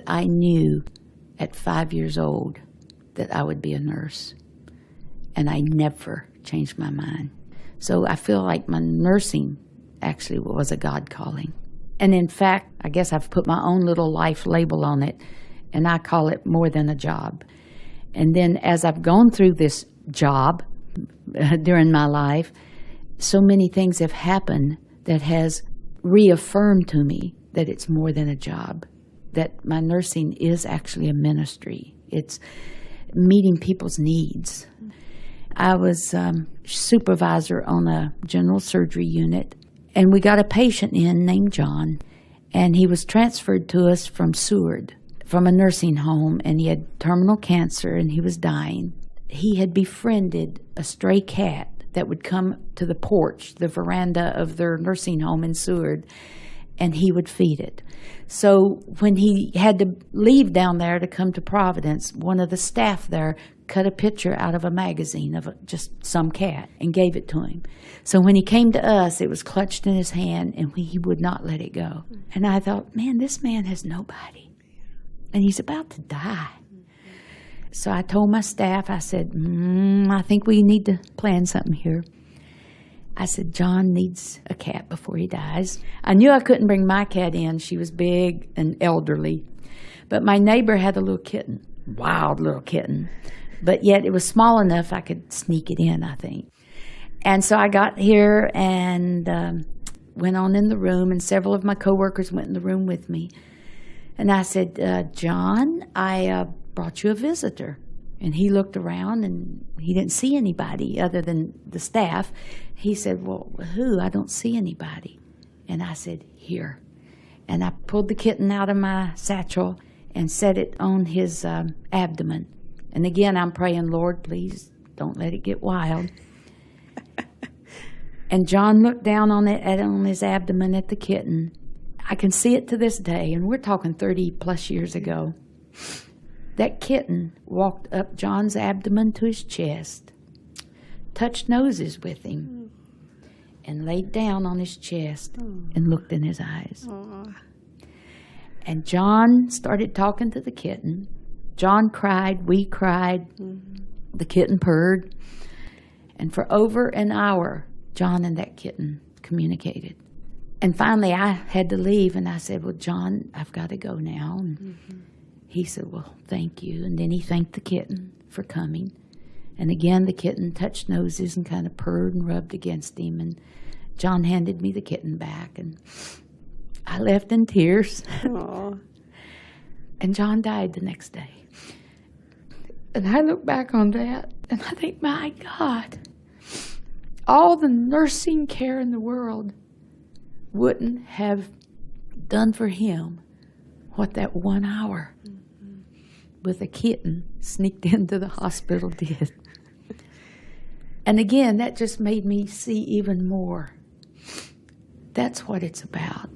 I knew at 5 years old that I would be a nurse, and I never changed my mind. So I feel like my nursing actually was a God calling. And in fact, I guess I've put my own little life label on it, and I call it more than a job. And then as I've gone through this job during my life, so many things have happened that has reaffirmed to me that it's more than a job, that my nursing is actually a ministry. It's meeting people's needs. I was supervisor on a general surgery unit, and we got a patient in named John, and he was transferred to us from Seward, from a nursing home, and he had terminal cancer, and he was dying. He had befriended a stray cat that would come to the porch, the veranda of their nursing home in Seward, and he would feed it. So when he had to leave down there to come to Providence, one of the staff there cut a picture out of a magazine of just some cat and gave it to him. So when he came to us, it was clutched in his hand, and he would not let it go. And I thought, man, this man has nobody, and he's about to die. So I told my staff, I said, I think we need to plan something here. I said, John needs a cat before he dies. I knew I couldn't bring my cat in. She was big and elderly. But my neighbor had a little kitten, wild little kitten. But yet it was small enough I could sneak it in, I think. And so I got here and went on in the room, and several of my coworkers went in the room with me. And I said, John, I brought you a visitor. And he looked around, and he didn't see anybody other than the staff. He said, well, who? I don't see anybody. And I said, here. And I pulled the kitten out of my satchel and set it on his abdomen. And again, I'm praying, Lord, please don't let it get wild. And John looked down on it, on his abdomen at the kitten. I can see it to this day, and we're talking 30-plus years ago. That kitten walked up John's abdomen to his chest, touched noses with him, and laid down on his chest and looked in his eyes. And John started talking to the kitten. John cried, we cried, the kitten purred. And for over an hour, John and that kitten communicated. And finally, I had to leave, and I said, well, John, I've got to go now. And he said, well, thank you. And then he thanked the kitten for coming. And again, the kitten touched noses and kind of purred and rubbed against him. And John handed me the kitten back, and I left in tears. And John died the next day. And I look back on that, and I think, my God, all the nursing care in the world wouldn't have done for him what that 1 hour with a kitten sneaked into the hospital did. And again, that just made me see even more. That's what it's about.